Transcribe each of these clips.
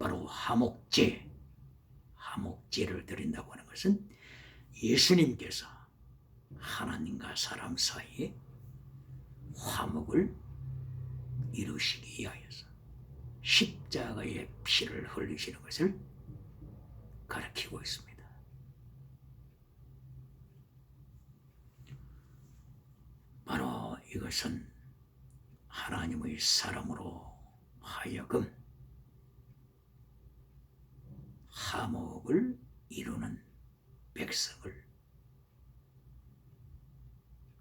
바로 화목제, 화목제를 드린다고 하는 것은 예수님께서 하나님과 사람 사이에 화목을 이루시기 위하여서 십자가의 피를 흘리시는 것을 가리키고 있습니다. 바로 이것은 하나님의 사람으로 하여금 화목을 이루는 백성을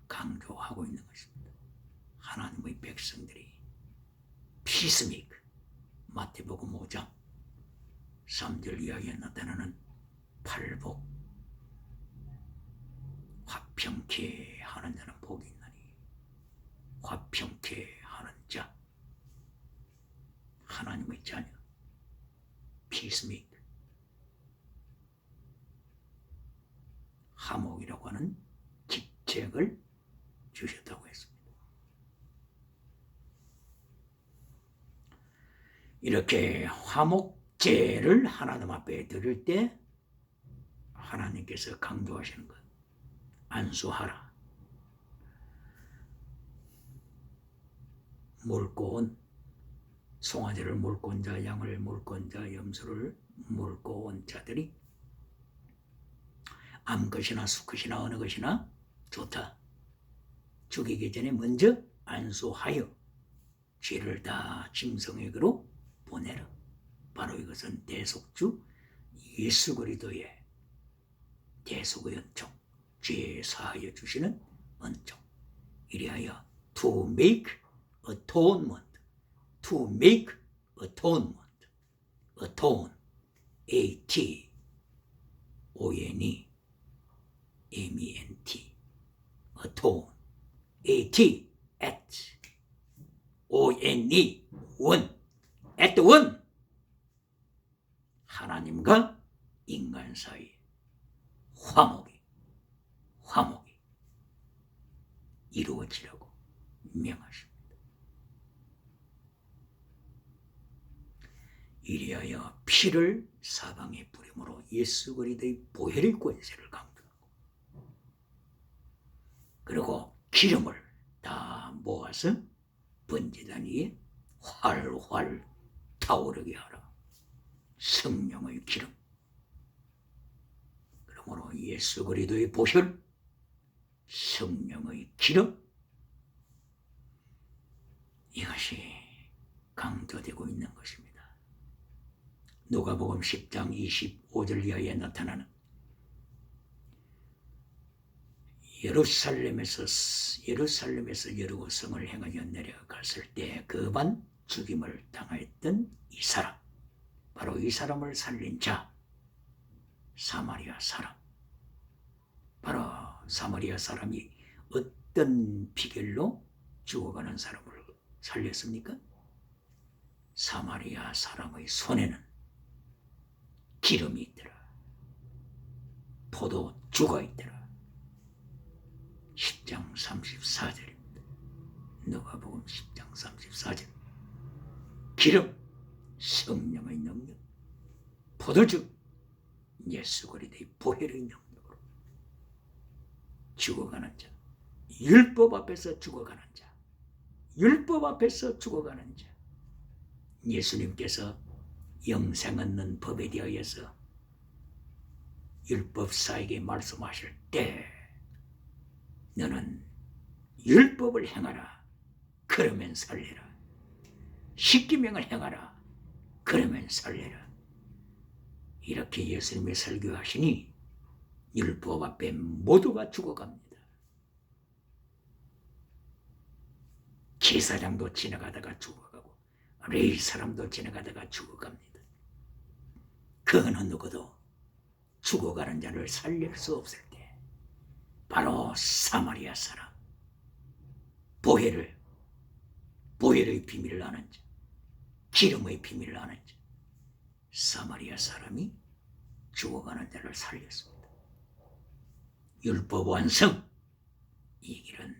강조하고 있는 것입니다. 하나님의 백성들이 피스메이크, 마태복음 5장 3절 이하에 나타나는 팔복, 화평케 하는 자는 복이 있나니, 화평케 하는 자, 하나님의 자녀, 피스메이크, 화목이라고 하는 직책을 주셨다고 했습니다. 이렇게 화목제를 하나님 앞에 드릴 때 하나님께서 강조하시는 것, 안수하라. 몰고 온 송아지를 몰고 온 자, 양을 몰고 온 자, 염소를 몰고 온 자들이 암컷이나 수컷이나 어느 것이나 좋다. 죽이기 전에 먼저 안수하여 죄를 다 짐승에게로 보내라. 바로 이것은 대속주 예수 그리스도의 대속의 은총, 죄 사하여 주시는 은총. 이리하여 to make atonement, to make atonement, atone, A-T-O-N-E, M-E-N-T, atone, A-T, at, O-N-E, one, at one. 하나님과 인간 사이 화목이 이루어지라고 명하십니다. 이리하여 피를 사방에 뿌림으로 예수 그리스도의 보혈의 권세를 강조하고, 그리고 기름을 다 모아서 번제단 위에 활활 타오르게 하라. 성령의 기름. 그러므로 예수 그리스도의 보혈, 성령의 기름, 이것이 강조되고 있는 것입니다. 누가복음 10장 25절 이하에 나타나는 예루살렘에서 여리고 성을 행하여 내려갔을 때 그반 죽임을 당하였던 이 사람, 바로 이 사람을 살린 자, 사마리아 사람. 바로 사마리아 사람이 어떤 비결로 죽어가는 사람을 살렸습니까? 사마리아 사람의 손에는 기름이 있더라. 포도주가 있더라. 10장 34절입니다. 누가복음 10장 34절. 기름, 성령의 능력, 포도주, 예수 그리스도의 보혈의 능력으로 죽어가는 자, 율법 앞에서 죽어가는 자, 율법 앞에서 죽어가는 자. 예수님께서 영생 얻는 법에 대하여서 율법사에게 말씀하실 때 너는 율법을 행하라. 그러면 살리라. 십계명을 행하라. 그러면 살리라. 이렇게 예수님이 설교하시니 율법 앞에 모두가 죽어갑니다. 제사장도 지나가다가 죽어가고 레위 사람도 지나가다가 죽어갑니다. 그 어느 누구도 죽어가는 자를 살릴 수 없을 때 바로 사마리아 사람, 보혈의 비밀을 아는 자, 기름의 비밀을 아는 자, 사마리아 사람이 죽어가는 자를 살렸습니다. 율법 완성, 이 길은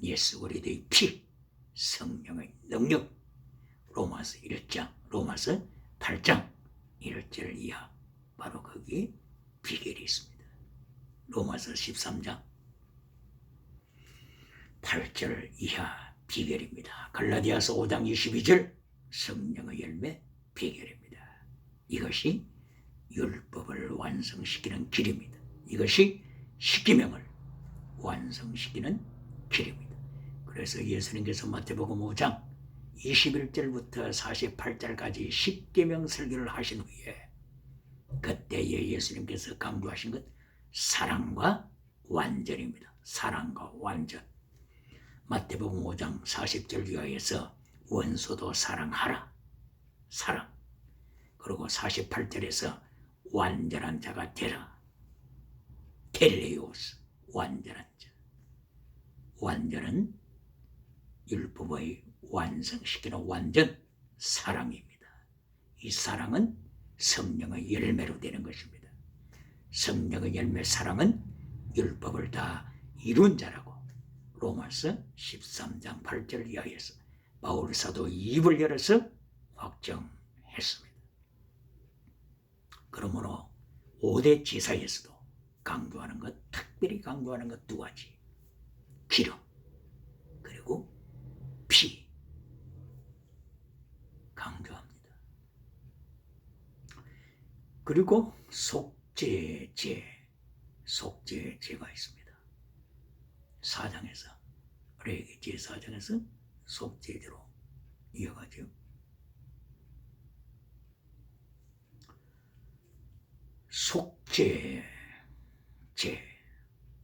예수 그리스도의 피, 성령의 능력. 로마서 1장, 로마서 8장 1절 이하 바로 거기에 비결이 있습니다. 로마서 13장 8절 이하 비결입니다. 갈라디아서 5장 22절 성령의 열매 비결입니다. 이것이 율법을 완성시키는 길입니다. 이것이 십계명을 완성시키는 길입니다. 그래서 예수님께서 마태복음 5장 21절부터 48절까지 십계명 설교를 하신 후에 그때에 예수님께서 강조하신 것 사랑과 완전입니다. 사랑과 완전. 마태복음 5장 40절 이하에서 원수도 사랑하라. 사랑. 그리고 48절에서 완전한 자가 되라. 텔레오스. 완전한 자. 완전은 율법의 완성시키는 완전 사랑입니다. 이 사랑은 성령의 열매로 되는 것입니다. 성령의 열매 사랑은 율법을 다 이룬 자라고 로마서 13장 8절 이하에서 바울 사도 입을 열어서 확정했습니다. 그러므로 5대 제사에서도 강조하는 것, 특별히 강조하는 것 두 가지. 기름 그리고 피 강조합니다. 그리고 속죄제, 속죄제가 있습니다. 4장에서 레위기 제4장에서 속죄제로 이어가죠. 속죄제,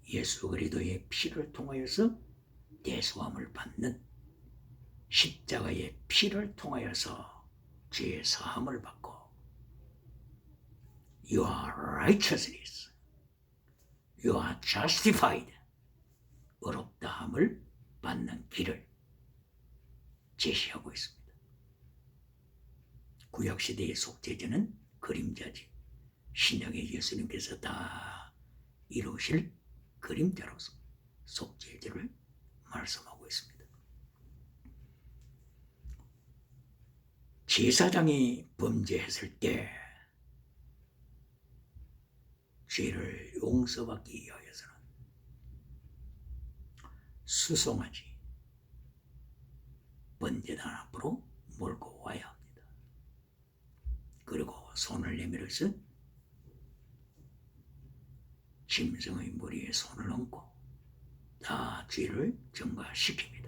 예수 그리스도의 피를 통하여서 대속함을 받는 십자가의 피를 통하여서 죄 사함을 받고 You are righteousness, You are justified, 의롭다함을 받는 길을 제시하고 있습니다. 구약시대의 속죄제는 그림자지 신약의 예수님께서 다 이루실 그림자로서 속죄제를 말씀하고 있습니다. 제사장이 범죄했을 때 죄를 용서받기 위하여서는 수송아지 번제단 앞으로 몰고 와야 합니다. 그리고 손을 내밀어서 짐승의 머리에 손을 얹고 다 죄를 전가시킵니다.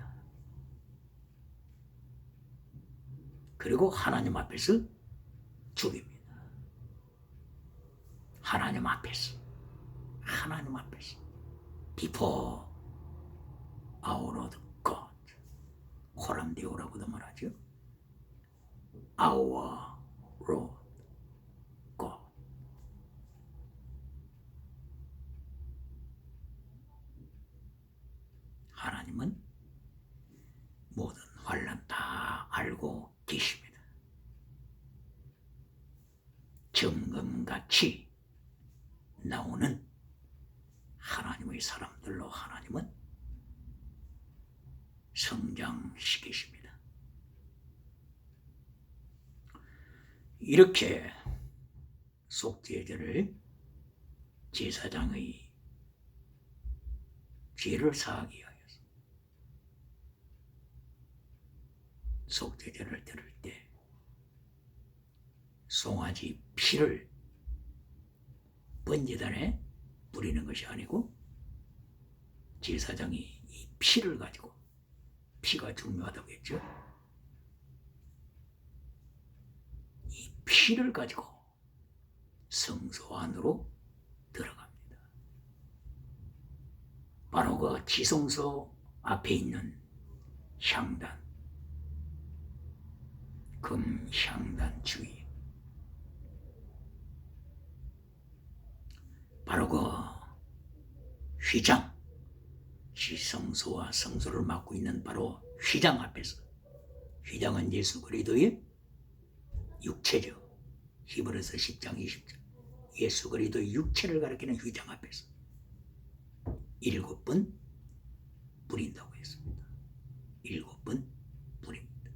그리고 하나님 앞에서 죽입니다. 하나님 앞에서 before our Lord God, 호람데오라고도 말하죠. Our Lord God. 하나님은 모든 환난 다 알고 계십니다. 정금같이 나오는 하나님의 사람들로 하나님은 성장시키십니다. 이렇게 속죄제를 제사장의 죄를 사하기 위하여서 속죄제를 드릴 때 송아지 피를 번제단에 뿌리는 것이 아니고 제사장이 이 피를 가지고, 피가 중요하다고 했죠. 이 피를 가지고 성소 안으로 들어갑니다. 바로 그 지성소 앞에 있는 향단, 금향단 주위, 바로 그 휘장, 지성소와 성소를 맡고 있는 바로 휘장 앞에서, 휘장은 예수 그리스도의 육체죠. 히브리서 10장 20절, 예수 그리스도의 육체를 가리키는 휘장 앞에서 7번 뿌린다고 했습니다. 7번 뿌립니다.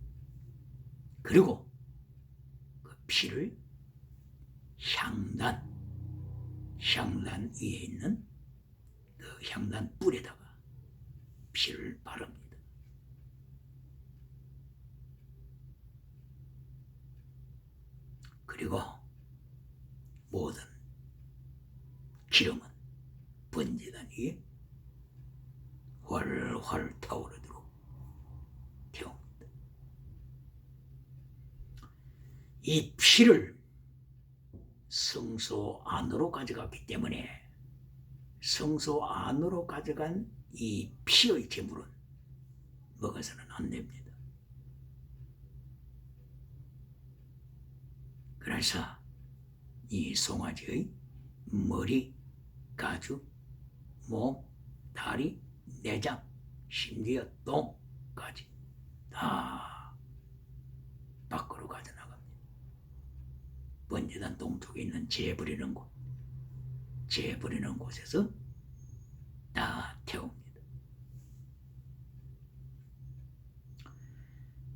그리고 그 피를 향단 위에 있는 그 향단 뿔에다가 피를 바릅니다. 그리고 모든 기름은 번제단 위에 활활 타오르도록 태웁니다. 이 피를 성소 안으로 가져갔기 때문에 성소 안으로 가져간 이 피의 제물은 먹어서는 안 됩니다. 그래서 이 송아지의 머리, 가죽, 몸, 다리, 내장, 심지어 똥까지 다 밖으로 가져나갑니다. 번제단 동쪽에 있는 재 버리는 곳에서 다 태웁니다.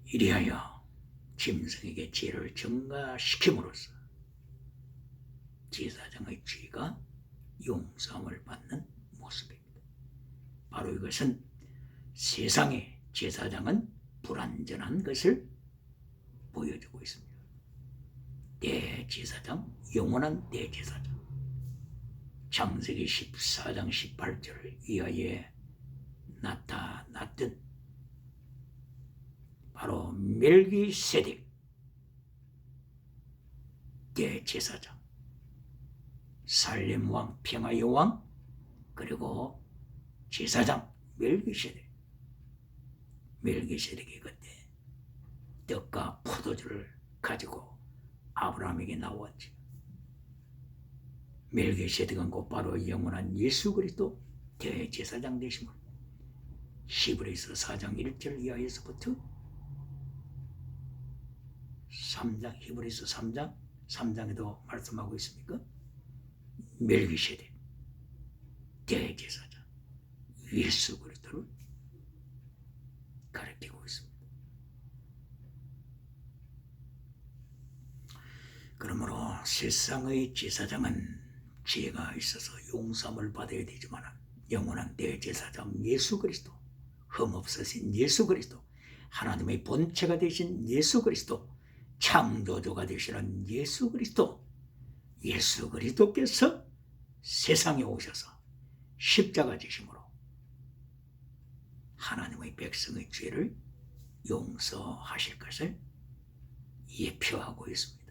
이리하여 짐승에게 죄를 증가시킴으로써 제사장의 죄가 용서함을 받는 모습입니다. 바로 이것은 세상의 제사장은 불완전한 것을 보여주고 있습니다. 대제사장, 영원한 대제사장, 창세기 14장 18절 이하에 나타났던 바로 멜기세덱 대제사장, 살렘 왕, 평화의 왕, 그리고 제사장 멜기세덱이 그때 떡과 포도주를 가지고 아브라함에게 나왔지. 멜기세덱은 곧바로 영원한 예수 그리스도 대제사장 되심을 히브리서 4장 1절 이하에서부터 3장, 히브리서 3장에도 말씀하고 있습니까? 멜기세덱 대제사장 예수 그리스도를 가리키고 있습니다. 그러므로 세상의 제사장은 죄가 있어서 용서함을 받아야 되지만 영원한 대제사장 예수 그리스도, 흠없으신 예수 그리스도, 하나님의 본체가 되신 예수 그리스도, 창조주가 되시는 예수 그리스도께서 세상에 오셔서 십자가 지심으로 하나님의 백성의 죄를 용서하실 것을 예표하고 있습니다.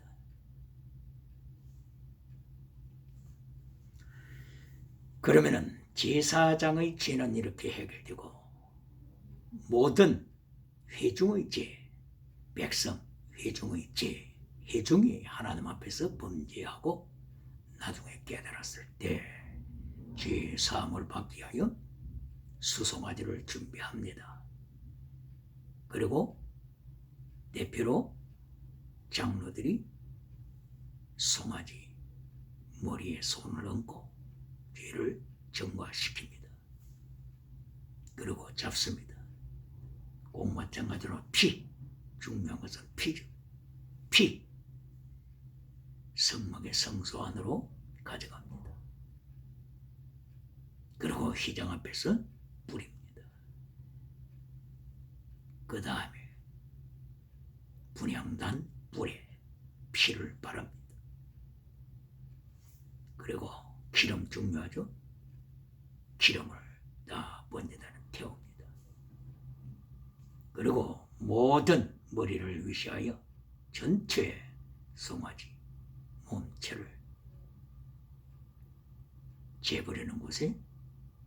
그러면은 제사장의 죄는 이렇게 해결되고 모든 회중의 죄, 백성 회중의 죄, 회중이 하나님 앞에서 범죄하고 나중에 깨달았을 때 죄 사함을 받기 위하여 수송아지를 준비합니다. 그리고 대표로 장로들이 송아지 머리에 손을 얹고 죄를 정화시킵니다. 그리고 잡습니다. 꼭 마찬가지로 피, 중요한 것은 피죠. 피, 성막의 성소 안으로 가져갑니다. 그리고 휘장 앞에서 뿌립니다. 그 다음에 분향단 뿔에 피를 바릅니다. 그리고 기름 중요하죠. 기름을 다 번제단에 태웁니다. 그리고 모든 머리를 위시하여 전체 송아지 몸체를 재버리는 곳에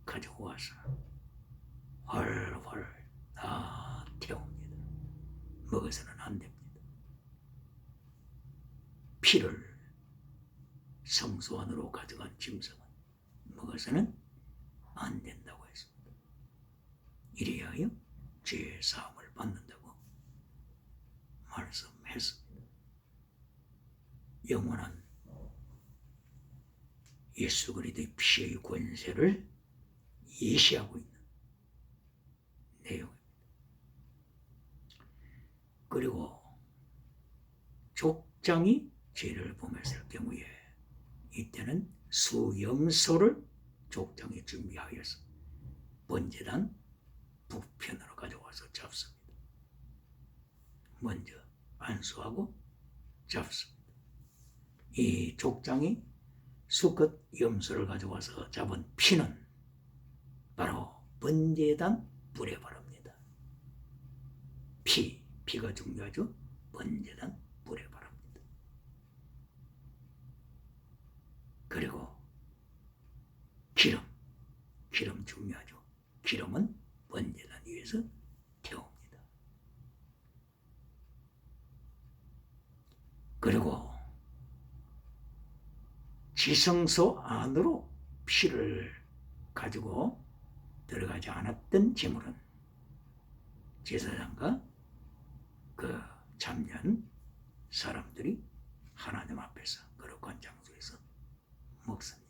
가지고 와서 활활 다 태웁니다. 먹어서는 안 됩니다. 피를 성소 안으로 가져간 짐승은 먹어서는 안 된다고 했습니다. 이리하여 죄 사함을 받는다고 말씀했습니다. 영원한 예수 그리스도의 피의 권세를 예시하고 있는 내용입니다. 그리고 족장이 죄를 범했을 경우에 이때는 수염소를 족장에 준비하여서 번제단 북편으로 가져와서 잡습니다. 먼저 안수하고 잡습니다. 이 족장이 수컷 염소를 가져와서 잡은 피는 바로 번제단 불에 바릅니다. 피가 중요하죠. 번제단 불에 바릅니다. 그리고 기름 중요하죠. 기름은 번제단 위에서 태웁니다. 그리고 지성소 안으로 피를 가지고 들어가지 않았던 제물은 제사장과 그 참여한 사람들이 하나님 앞에서 거룩한 장소에서 먹습니다.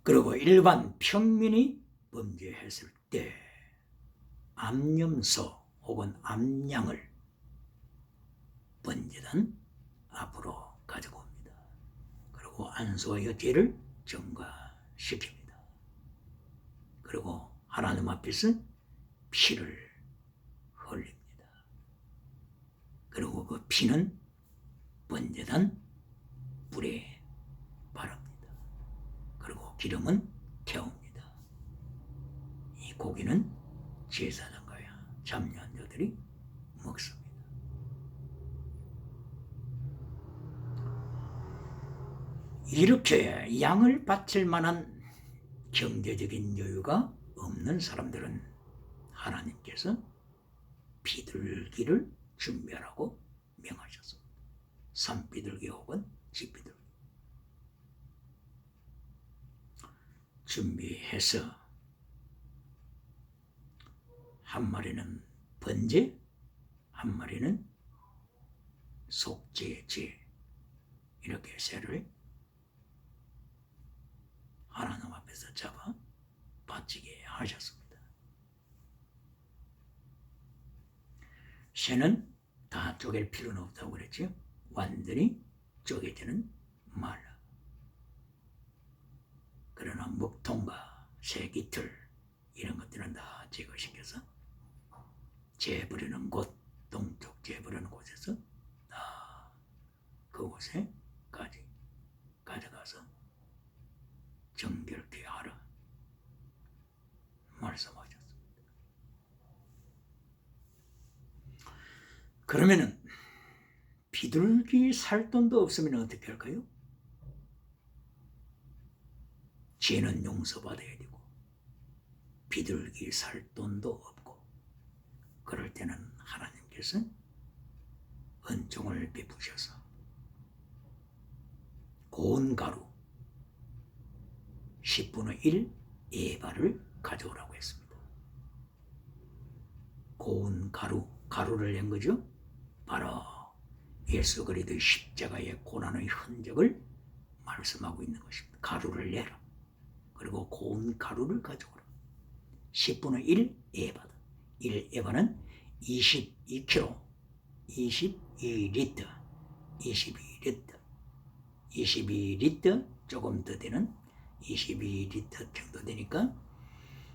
그리고 일반 평민이 범죄했을 때 암염소 혹은 암양을 번제단 앞으로 가지고 옵니다. 그리고 안수하여 죄를 정화시킵니다. 그리고 하나님 앞에서 피를 흘립니다. 그리고 그 피는 번제단 불에 바릅니다. 그리고 기름은 태웁니다. 이 고기는 제사장과 참여한 자들이 먹습니다. 이렇게 양을 바칠 만한 경제적인 여유가 없는 사람들은 하나님께서 비둘기를 준비하라고 명하셨습니다. 산비둘기 혹은 집비둘기 준비해서 한 마리는 번제, 한 마리는 속죄제, 이렇게 새를 하나님 앞에서 잡아 바치게 하셨습니다. 새는 다 쪼갤 필요는 없다고 그랬죠. 완전히 쪼개지는 말라. 그러나 먹통과 새깃털 이런 것들은 다 제거시켜서 재 부리는 곳, 동쪽 재 부리는 곳에서 다 그곳에까지 가져가서 정결케 하라 말씀하셨습니다. 그러면은 비둘기 살 돈도 없으면 어떻게 할까요? 죄는 용서받아야 되고 비둘기 살 돈도 없고 그럴 때는 하나님께서 은총을 베푸셔서 고운 가루 10분의 1 에바를 가져오라고 했습니다. 고운 가루를 낸 거죠. 바로 예수 그리스도의 십자가의 고난의 흔적을 말씀하고 있는 것입니다. 가루를 내라. 그리고 고운 가루를 가져오라. 10분의 1 에바다. 1 에바는 22kg, 22리터, 22리터, 22리터 조금 더 되는 22리터 정도 되니까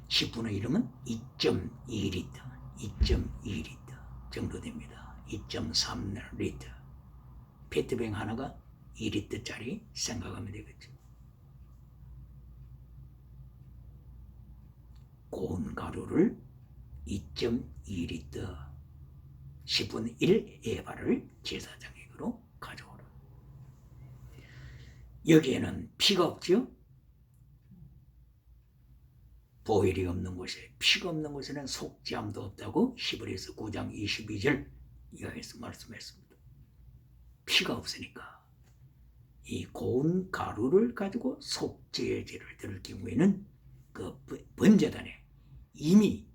10분의 1이면 2.2리터, 2.2리터 정도 됩니다. 2.3리터. 페트병 하나가 2리터짜리 생각하면 되겠죠. 고운 가루를 2.2리터 10분의 1 에바를 제사장에게로 가져오라. 여기에는 피가 없죠. 보혈이 없는 곳에 피가 없는 곳에는 속죄함도 없다고 히브리서 9장 22절 이하에서 말씀했습니다. 피가 없으니까 이 고운 가루를 가지고 속죄의 죄를 들을 경우에는 그 번제단에 이미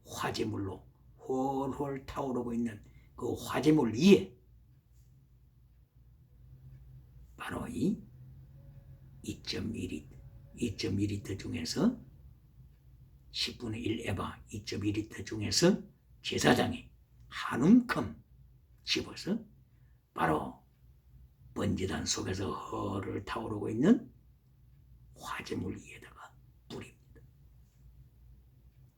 화제물로 홀홀 타오르고 있는 그 화제물 위에 바로 이 2.2리터 중에서 10분의 1 에바 2.2리터 중에서 제사장이 한 움큼 집어서 바로 번제단 속에서 허를 타오르고 있는 화제물 위에다가 뿌립니다.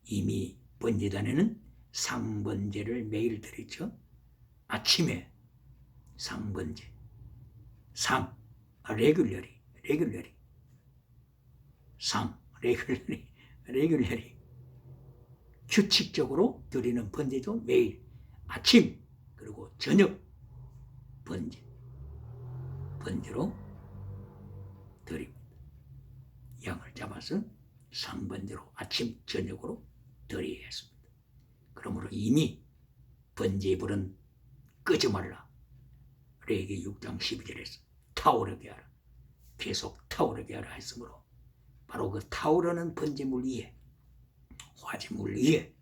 이미 번제단에는 상번제를 매일 드렸죠. 아침에 상번제, 레귤러리 규칙적으로 드리는 번제죠. 매일 아침 그리고 저녁 번제로 드립니다. 양을 잡아서 상번제로 아침 저녁으로 드려야 했습니다. 그러므로 이미 번제의 불은 끄지 말라. 레위기 6장 12절에서 타오르게 하라. 계속 타오르게 하라 했으므로 바로 그 타오르는 번제물 위에 화제물 위에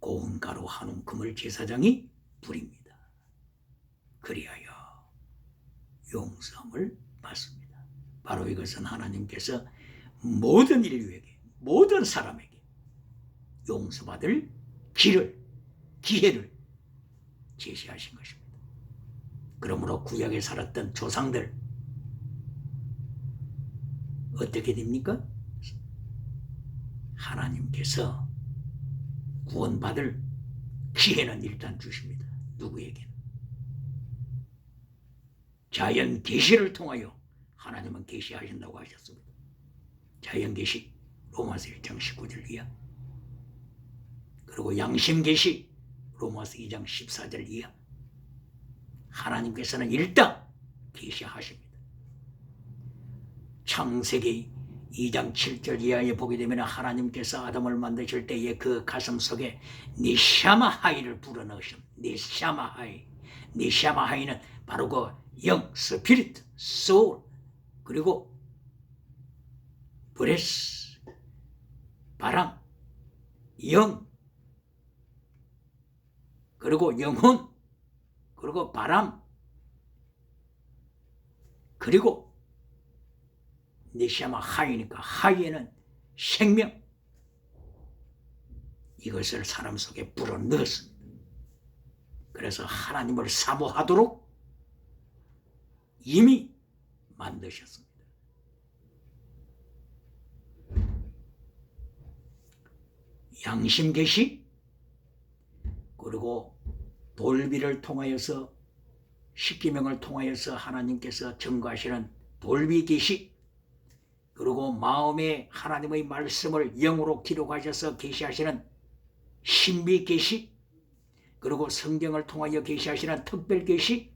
고운 가루 한 움큼을 제사장이 뿌립니다. 그리하여 용서함을 받습니다. 바로 이것은 하나님께서 모든 인류에게 모든 사람에게 용서받을 기회를 제시하신 것입니다. 그러므로 구약에 살았던 조상들 어떻게 됩니까? 하나님께서 구원받을 기회는 일단 주십니다. 누구에게는? 자연 계시를 통하여 하나님은 계시하신다고 하셨습니다. 자연 계시 로마서 1장 19절 이하, 그리고 양심 계시 로마서 2장 14절 이하, 하나님께서는 일단 계시하십니다. 창세기 2장 7절 이하에 보게 되면 하나님께서 아담을 만드실 때에 그 가슴 속에 니샤마하이를 불어넣으심. 니샤마하이는 바로 그 영, 스피릿, 소울, 그리고 브레스, 바람, 영, 그리고 영혼, 그리고 바람, 그리고 니샤마 하이니까 하이에는 생명, 이것을 사람 속에 불어넣었습니다. 그래서 하나님을 사모하도록 이미 만드셨습니다. 양심 계시, 그리고 돌비를 통하여서 십계명을 통하여서 하나님께서 증거하시는 돌비 계시, 그리고 마음에 하나님의 말씀을 영으로 기록하셔서 계시하시는 신비 계시, 그리고 성경을 통하여 계시하시는 특별 계시,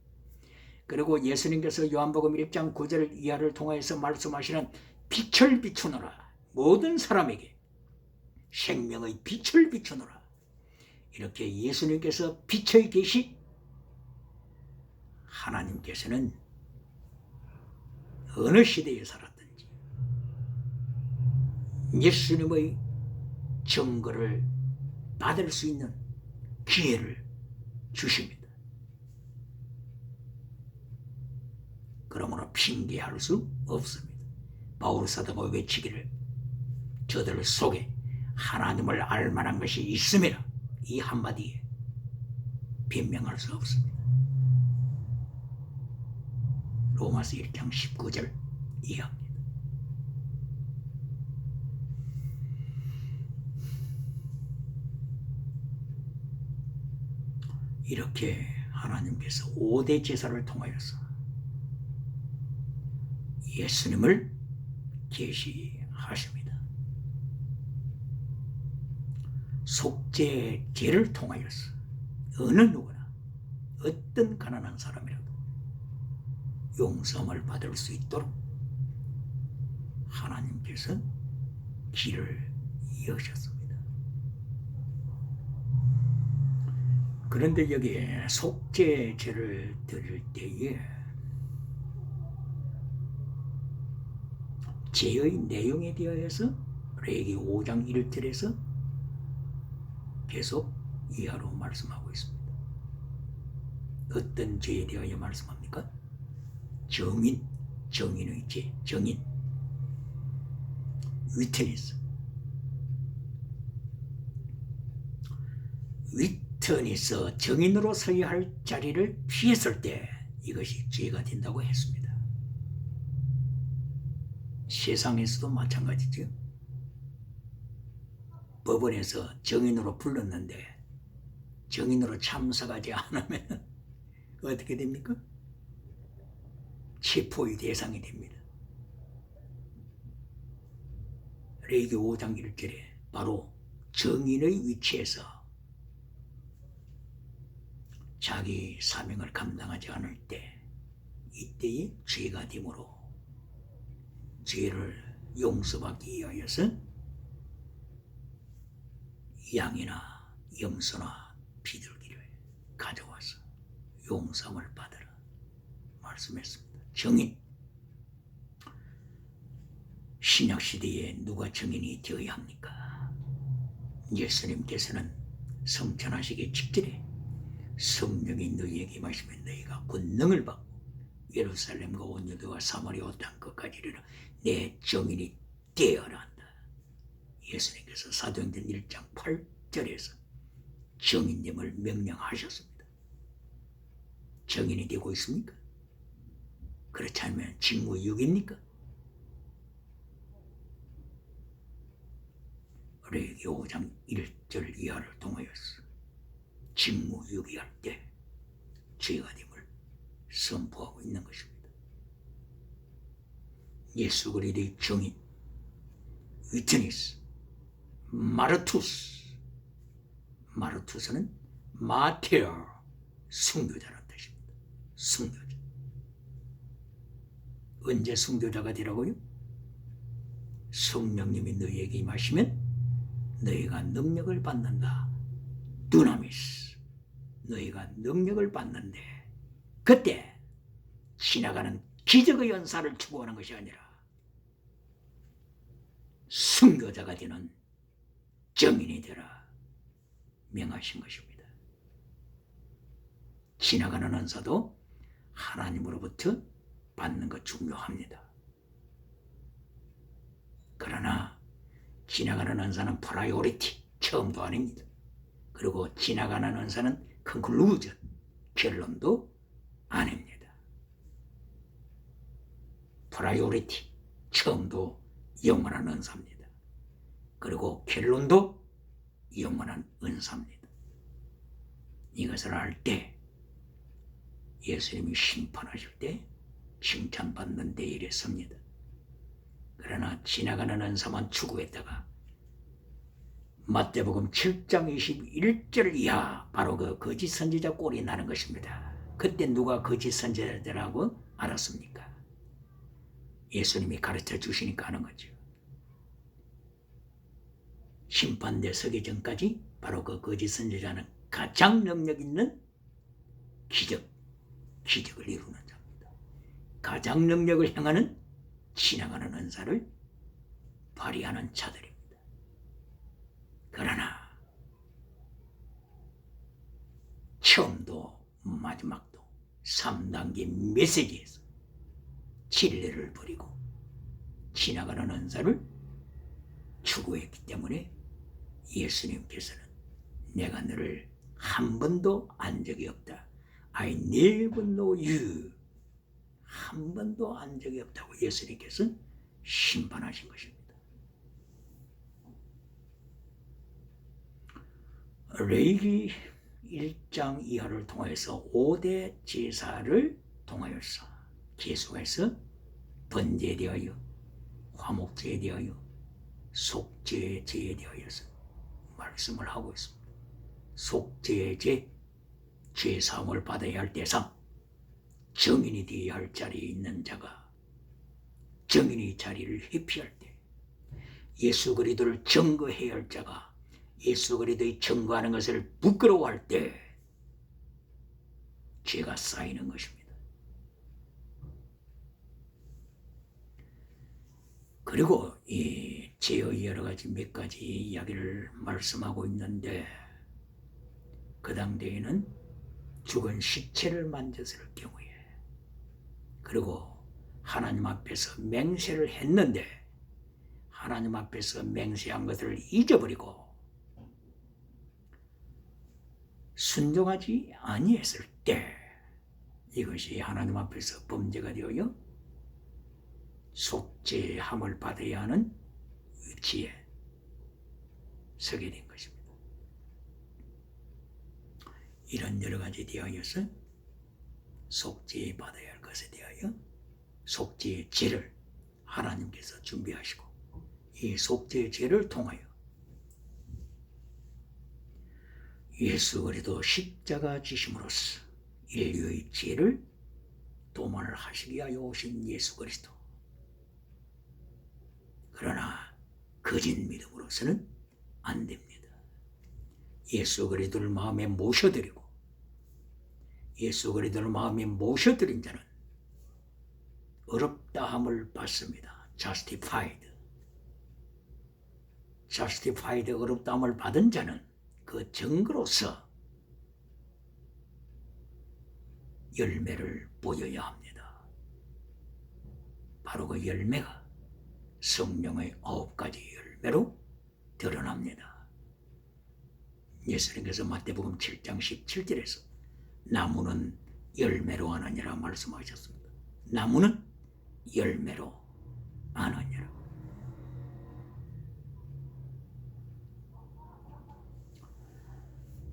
그리고 예수님께서 요한복음 1장 9절 이하를 통하여서 말씀하시는 빛을 비추노라. 모든 사람에게 생명의 빛을 비추노라. 이렇게 예수님께서 빛의 계시, 하나님께서는 어느 시대에 살았든지 예수님의 증거를 받을 수 있는 기회를 주십니다. 그러므로 핑계할 수 없습니다. 바울 사도가 외치기를 저들 속에 하나님을 알 만한 것이 있음이라, 이 한마디에 변명할 수 없습니다. 로마서 1장 19절 이하입니다. 이렇게 하나님께서 5대 제사를 통하여서 예수님을 계시하십니다. 속죄제를 통하여서 어느 누구나 어떤 가난한 사람이라도 용서함을 받을 수 있도록 하나님께서 길을 여셨습니다. 그런데 여기에 속죄제를 드릴 때에 죄의 내용에 대하여서 레위기 5장 1절에서 계속 이하로 말씀하고 있습니다. 어떤 죄에 대하여 말씀합니까? 정인의 죄, 정인, 위트니스, 위턴에서 정인으로 서야 할 자리를 피했을 때 이것이 죄가 된다고 했습니다. 세상에서도 마찬가지죠. 법원에서 정인으로 불렀는데 정인으로 참석하지 않으면 어떻게 됩니까? 체포의 대상이 됩니다. 레위기 5장 1절에 바로 정인의 위치에서 자기 사명을 감당하지 않을 때 이때의 죄가 되므로 죄를 용서받기 위하여서 양이나 염소나 비둘기를 가져와서 용서함을 받으라 말씀했습니다. 정인, 신약시대에 누가 정인이 되어야 합니까? 예수님께서는 성천하시기 직전에 성령이 너희에게 임하시면 너희가 권능을 받고 예루살렘과 온 유대와 사마리아 땅 끝까지 이르러 내 정인이 되어야 한다. 예수님께서 사도행전 1장 8절에서 정인됨을 명령하셨습니다. 정인이 되고 있습니까? 그렇지 않으면 직무유기입니까? 레위기 5장 1절 이하를 통하여서 직무유기할 때 죄가 됨을 선포하고 있는 것입니다. 예수 그리스도의 정인 위트니스 마르투스, 마르투스는 마테어, 순교자라는 뜻입니다. 순교자. 언제 순교자가 되라고요? 성령님이 너희에게 임하시면 너희가 능력을 받는다. 두나미스, 너희가 능력을 받는데 그때 지나가는 기적의 연사를 추구하는 것이 아니라 순교자가 되는 정인이 되라 명하신 것입니다. 지나가는 은사도 하나님으로부터 받는 것 중요합니다. 그러나 지나가는 은사는 프라이오리티, 처음도 아닙니다. 그리고 지나가는 은사는 컨클루전, 결론도 아닙니다. 프라이오리티, 처음도 영원한 은사입니다. 그리고 결론도 영원한 은사입니다. 이것을 알 때 예수님이 심판하실 때 칭찬받는 데일에 섭니다. 그러나 지나가는 은사만 추구했다가 마태복음 7장 21절 이하 바로 그 거짓 선지자 꼴이 나는 것입니다. 그때 누가 거짓 선지자라고 알았습니까? 예수님이 가르쳐 주시니까 하는 거죠. 심판대 서기 전까지 바로 그 거짓 선지자는 가장 능력 있는 기적을 이루는 자입니다. 가장 능력을 행하는 지나가는 은사를 발휘하는 자들입니다. 그러나 처음도 마지막도 3단계 메시지에서 진리를 버리고 지나가는 은사를 추구했기 때문에 예수님께서는 내가 너를 한 번도 안 적이 없다. I never know you. 한 번도 안 적이 없다고 예수님께서 심판하신 것입니다. 레위기 1장 이하를 통해서 5대 제사를 통하여서 계속해서 번제에 대하여 화목제에 대하여 속죄제에 대하여서 말씀을 하고 있습니다. 속죄제, 죄사함을 받아야 할 대상, 정인이 되어야 할 자리에 있는 자가 정인의 자리를 회피할 때, 예수 그리스도를 증거해야 할 자가 예수 그리스도의 증거하는 것을 부끄러워할 때 죄가 쌓이는 것입니다. 그리고 이 죄의 여러 가지 몇 가지 이야기를 말씀하고 있는데 그 당대에는 죽은 시체를 만졌을 경우에 그리고 하나님 앞에서 맹세를 했는데 하나님 앞에서 맹세한 것을 잊어버리고 순종하지 아니했을 때 이것이 하나님 앞에서 범죄가 되어요 속죄함을 받아야 하는 위치에 서게 된 것입니다. 이런 여러 가지 대하여서 속죄 받아야 할 것에 대하여 속죄의 죄를 하나님께서 준비하시고 이 속죄의 죄를 통하여 예수 그리스도 십자가 지심으로써 인류의 죄를 도만을 하시기 위하여 오신 예수 그리스도. 그러나 거짓 믿음으로서는 안 됩니다. 예수 그리스도를 마음에 모셔드리고 예수 그리스도를 마음에 모셔드린 자는 의롭다함을 받습니다. justified. 의롭다함을 받은 자는 그 증거로서 열매를 보여야 합니다. 바로 그 열매가 성령의 9가지 열매로 드러납니다. 예수님께서 마태복음 7장 17절에서 나무는 열매로 아느니라 말씀하셨습니다. 나무는 열매로 아느니라.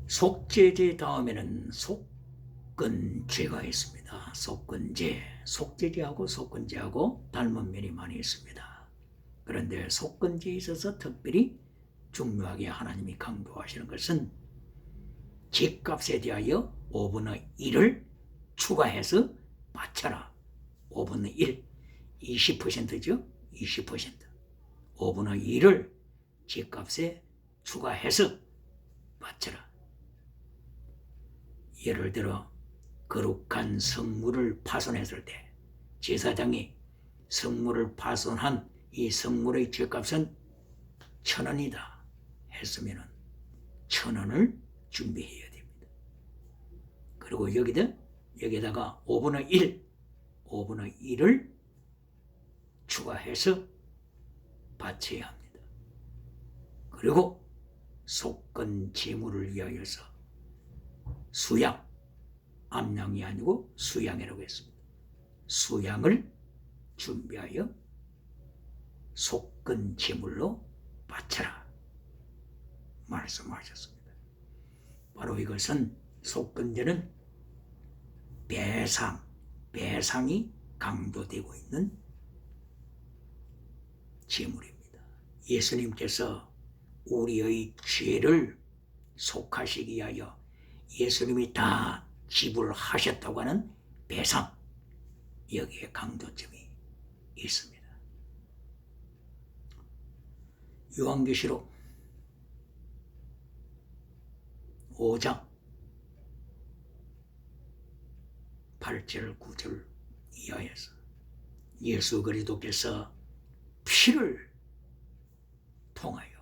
속죄죄 다음에는 속건죄가 있습니다. 속건죄, 속죄죄하고 속건죄하고 닮은 면이 많이 있습니다. 그런데 속건죄에 있어서 특별히 중요하게 하나님이 강조하시는 것은 죗값에 대하여 5분의 1을 추가해서 바쳐라. 5분의 1, 20%죠? 20%. 5분의 1을 죗값에 추가해서 바쳐라. 예를 들어 거룩한 성물을 파손했을 때 제사장이 성물을 파손한 이 성물의 죗값은 1,000원이다 했으면 1,000원을 준비해야 됩니다. 그리고 여기다가 5분의 1을 추가해서 바쳐야 합니다. 그리고 속건 제물을 위하여서 수양, 암양이 아니고 수양이라고 했습니다. 수양을 준비하여 속건 제물로 바쳐라 말씀하셨습니다. 바로 이것은 속건제는 배상이 강조되고 있는 제물입니다. 예수님께서 우리의 죄를 속하시기 위하여 예수님이 다 지불하셨다고 하는 배상, 여기에 강조점이 있습니다. 요한계시록 5장 8절 9절 이하에서 예수 그리스도께서 피를 통하여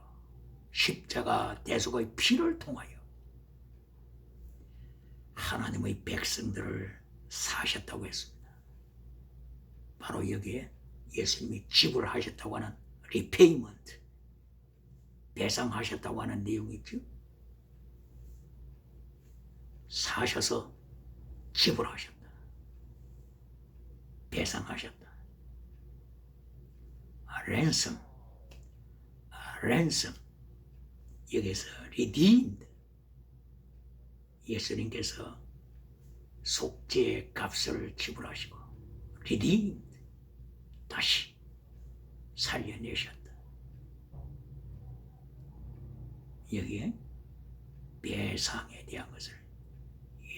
십자가 대속의 피를 통하여 하나님의 백성들을 사셨다고 했습니다. 바로 여기에 예수님이 지불하셨다고 하는 repayment, 배상하셨다고 하는 내용이 있죠. 사셔서 지불하셨다. 배상하셨다. ransom. 여기서 redeemed. 예수님께서 속죄의 값을 지불하시고 redeemed. 다시 살려내셨다. 여기에 배상에 대한 것을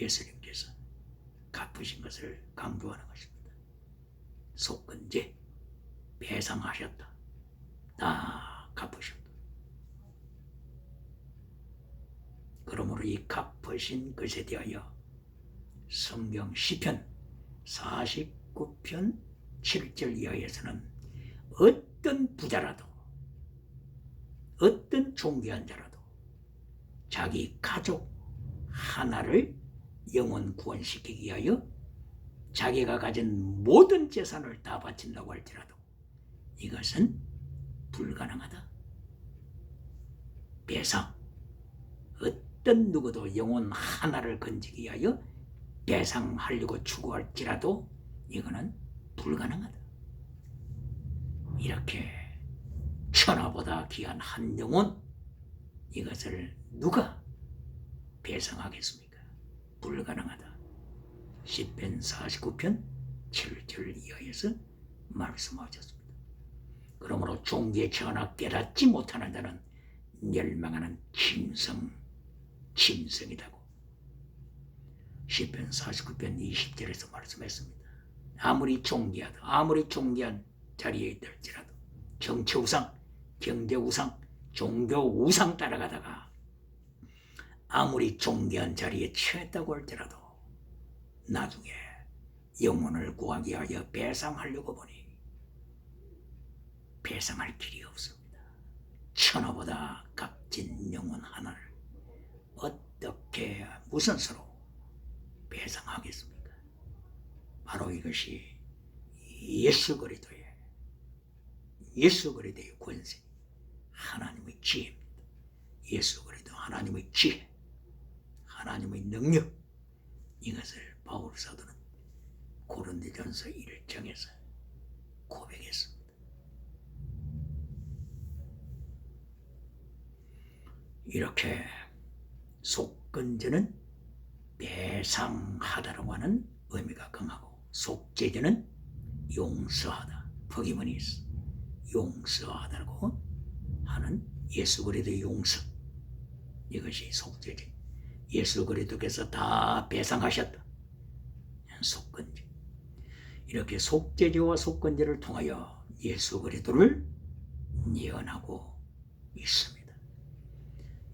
예수님께서 갚으신 것을 강조하는 것입니다. 속건제 배상하셨다. 다 갚으셨다. 그러므로 이 갚으신 것에 대하여 성경 시편 49편 7절 이하에서는 어떤 부자라도 어떤 존귀한 자라도 자기 가족 하나를 영혼 구원시키기 위하여 자기가 가진 모든 재산을 다 바친다고 할지라도 이것은 불가능하다. 배상, 어떤 어떤 누구도 영혼 하나를 건지기 위하여 배상하려고 추구할지라도 이거는 불가능하다. 이렇게 천하보다 귀한 한 영혼, 이것을 누가 배상하겠습니까? 불가능하다. 시편 49편 7절 이하에서 말씀하셨습니다. 그러므로 종기에 전하 깨닫지 못하는 자는 멸망하는 짐승이다고 시편 49편 20절에서 말씀했습니다. 아무리 존귀한 자리에 있을지라도 정치우상, 경제우상, 종교우상 따라가다가 아무리 존귀한 자리에 처했다고 할지라도 나중에 영혼을 구하기 위하여 배상하려고 보니 배상할 길이 없습니다. 천하보다 값진 영혼 하나를 어떻게 무슨 수로 배상하겠습니까? 바로 이것이 예수 그리스도의 권세, 하나님의 지혜입니다. 예수 그리스도 하나님의 지혜, 하나님의 능력, 이것을 바울 사도는 고린도전서 1장에서 고백했습니다. 이렇게 속건제는 배상하다라고 하는 의미가 강하고, 속죄제는 용서하다, forgiveness, 용서하다라고 하는 예수 그리스도의 용서, 이것이 속죄제. 예수 그리스도께서 다 배상하셨다. 속건제. 이렇게 속죄제와 속건제를 통하여 예수 그리스도를 예언하고 있습니다.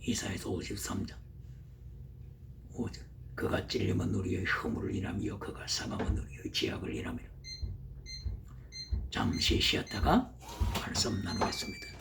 이사야서 53장 5절. 그가 찔림은 우리의 허물을 인하며 그가 상함은 우리의 죄악을 인하며. 잠시 쉬었다가 말씀 나누겠습니다.